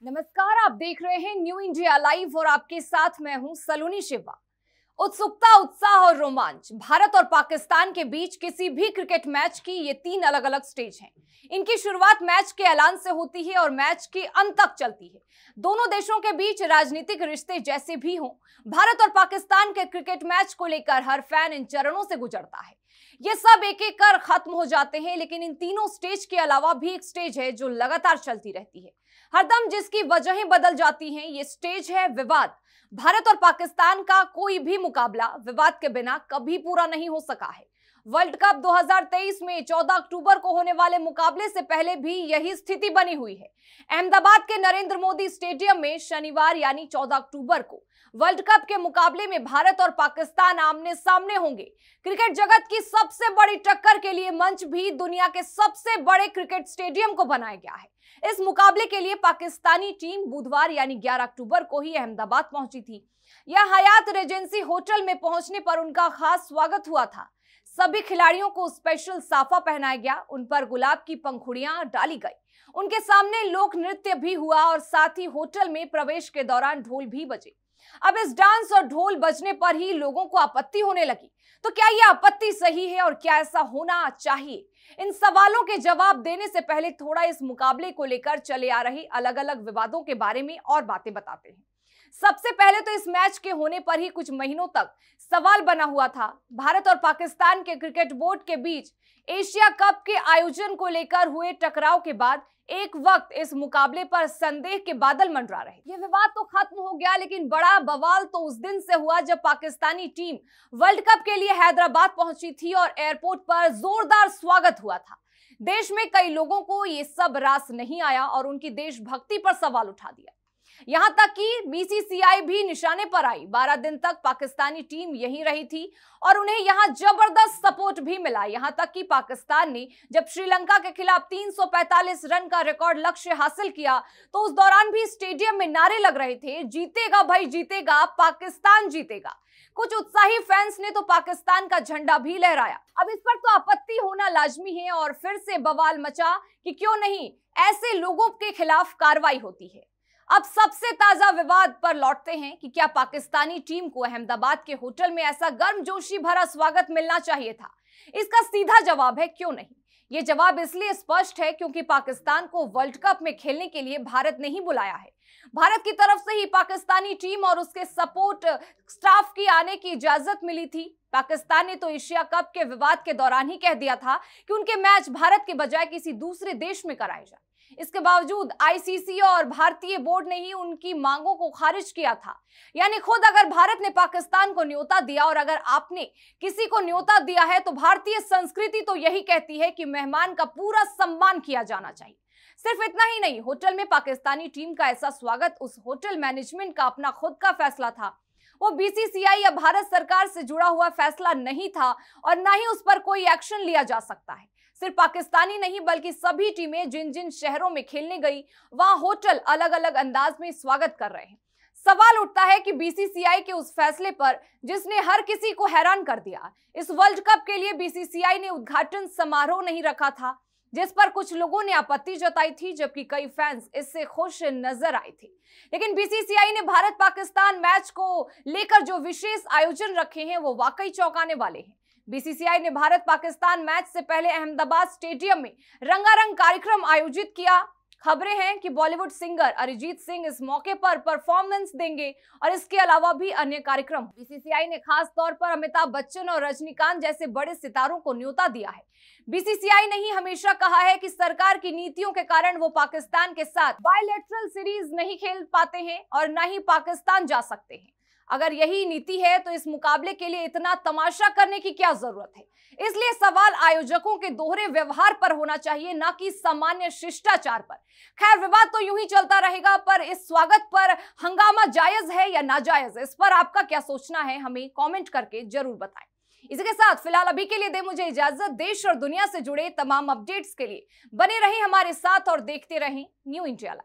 नमस्कार, आप देख रहे हैं न्यू इंडिया लाइव और आपके साथ मैं हूं सलोनी शिवा। उत्सुकता, उत्साह और रोमांच, भारत और पाकिस्तान के बीच किसी भी क्रिकेट मैच की ये तीन अलग अलग स्टेज हैं। इनकी शुरुआत मैच के ऐलान से होती है और मैच के अंत तक चलती है। दोनों देशों के बीच राजनीतिक रिश्ते जैसे भी हों, भारत और पाकिस्तान के क्रिकेट मैच को लेकर हर फैन इन चरणों से गुजरता है। ये सब एक एक कर खत्म हो जाते हैं, लेकिन इन तीनों स्टेज के अलावा भी एक स्टेज है जो लगातार चलती रहती है, हरदम जिसकी वजहें बदल जाती हैं। ये स्टेज है विवाद। भारत और पाकिस्तान का कोई भी मुकाबला विवाद के बिना कभी पूरा नहीं हो सका है। वर्ल्ड कप 2023 में 14 अक्टूबर को होने वाले मुकाबले से पहले भी यही स्थिति बनी हुई है। अहमदाबाद के नरेंद्र मोदी स्टेडियम में शनिवार यानी 14 अक्टूबर को वर्ल्ड कप के मुकाबले में भारत और पाकिस्तान आमने सामने होंगे। क्रिकेट जगत की सबसे बड़ी टक्कर के लिए मंच भी दुनिया के सबसे बड़े क्रिकेट स्टेडियम को बनाया गया है। इस मुकाबले के लिए पाकिस्तानी टीम बुधवार यानी 11 अक्टूबर को ही अहमदाबाद पहुंची थी। यह हयात रेजेंसी होटल में पहुंचने पर उनका खास स्वागत हुआ था। सभी खिलाड़ियों को स्पेशल साफा पहनाया गया, उन पर गुलाब की पंखुड़ियां डाली गई, उनके सामने लोक नृत्य भी हुआ और साथ ही होटल में प्रवेश के दौरान ढोल भी बजे। अब इस डांस और ढोल बजने पर ही लोगों को आपत्ति होने लगी। तो क्या यह आपत्ति सही है और क्या ऐसा होना चाहिए? इन सवालों के जवाब देने से पहले थोड़ा इस मुकाबले को लेकर चले आ रहे अलग अलग विवादों के बारे में और बातें बताते हैं। सबसे पहले तो इस मैच के होने पर ही कुछ महीनों तक सवाल बना हुआ था। भारत और पाकिस्तान के क्रिकेट बोर्ड के बीच एशिया कप के आयोजन को लेकर हुए टकराव के बाद एक वक्त इस मुकाबले पर संदेह के बादल मंडरा रहे। ये विवाद तो खत्म हो गया, लेकिन बड़ा बवाल तो उस दिन से हुआ जब पाकिस्तानी टीम वर्ल्ड कप के लिए हैदराबाद पहुंची थी और एयरपोर्ट पर जोरदार स्वागत हुआ था। देश में कई लोगों को ये सब रास नहीं आया और उनकी देशभक्ति पर सवाल उठा दिया। यहां तक कि बीसीसीआई भी निशाने पर आई। 12 दिन तक पाकिस्तानी टीम यहीं रही थी और उन्हें यहां जबरदस्त सपोर्ट भी मिला। यहां तक कि पाकिस्तान ने जब श्रीलंका के खिलाफ 345 रन का रिकॉर्ड लक्ष्य हासिल किया तो उस दौरान भी स्टेडियम में नारे लग रहे थे, जीतेगा भाई जीतेगा, पाकिस्तान जीतेगा। कुछ उत्साही फैंस ने तो पाकिस्तान का झंडा भी लहराया। अब इस पर तो आपत्ति होना लाजमी है और फिर से बवाल मचा कि क्यों नहीं ऐसे लोगों के खिलाफ कार्रवाई होती है। अब सबसे ताजा विवाद पर लौटते हैं कि क्या पाकिस्तानी टीम को अहमदाबाद के होटल में ऐसा गर्मजोशी भरा स्वागत मिलना चाहिए था? इसका सीधा जवाब है क्यों नहीं। ये जवाब इसलिए स्पष्ट है क्योंकि पाकिस्तान को वर्ल्ड कप में खेलने के लिए भारत ने ही बुलाया है। भारत की तरफ से ही पाकिस्तानी टीम और उसके सपोर्ट स्टाफ की आने की इजाजत मिली थी। पाकिस्तान ने तो एशिया कप के विवाद के दौरान ही कह दिया था कि उनके मैच भारत के बजाय किसी दूसरे देश में कराए जाए। इसके बावजूद आईसीसी और भारतीय बोर्ड ने ही उनकी मांगों को खारिज किया था। यानी खुद अगर भारत ने पाकिस्तान को न्योता दिया और अगर आपने किसी को न्योता दिया है तो भारतीय संस्कृति तो यही कहती है कि मेहमान का पूरा सम्मान किया जाना चाहिए। सिर्फ इतना ही नहीं, होटल में पाकिस्तानी टीम का ऐसा स्वागत उस होटल मैनेजमेंट का अपना खुद का फैसला था। वो बीसीसीआई या भारत सरकार से जुड़ा हुआ फैसला नहीं था और ना ही उस पर कोई एक्शन लिया जा सकता है। सिर्फ पाकिस्तानी नहीं बल्कि सभी टीमें जिन जिन शहरों में खेलने गई वहां होटल अलग अलग अंदाज में स्वागत कर रहे हैं। सवाल उठता है कि बीसीसीआई के उस फैसले पर जिसने हर किसी को हैरान कर दिया। इस वर्ल्ड कप के लिए बीसीसीआई ने उद्घाटन समारोह नहीं रखा था, जिस पर कुछ लोगों ने आपत्ति जताई थी, जबकि कई फैंस इससे खुश नजर आए थे। लेकिन बीसीसीआई ने भारत पाकिस्तान मैच को लेकर जो विशेष आयोजन रखे हैं वो वाकई चौंकाने वाले हैं। बीसीसीआई ने भारत पाकिस्तान मैच से पहले अहमदाबाद स्टेडियम में रंगारंग कार्यक्रम आयोजित किया। खबरें हैं कि बॉलीवुड सिंगर अरिजीत सिंह इस मौके पर परफॉर्मेंस देंगे और इसके अलावा भी अन्य कार्यक्रम। बीसीसीआई ने खास तौर पर अमिताभ बच्चन और रजनीकांत जैसे बड़े सितारों को न्योता दिया है। बीसीसीआई ने ही हमेशा कहा है कि सरकार की नीतियों के कारण वो पाकिस्तान के साथ बायलैटरल सीरीज नहीं खेल पाते हैं और न ही पाकिस्तान जा सकते हैं। अगर यही नीति है तो इस मुकाबले के लिए इतना तमाशा करने की क्या जरूरत है? इसलिए सवाल आयोजकों के दोहरे व्यवहार पर होना चाहिए, ना कि सामान्य शिष्टाचार पर। खैर, विवाद तो यूं ही चलता रहेगा, पर इस स्वागत पर हंगामा जायज है या नाजायज, इस पर आपका क्या सोचना है हमें कमेंट करके जरूर बताएं। इसी के साथ फिलहाल अभी के लिए दे मुझे इजाजत। देश और दुनिया से जुड़े तमाम अपडेट्स के लिए बने रहें हमारे साथ और देखते रहें न्यू इंडिया लाइव।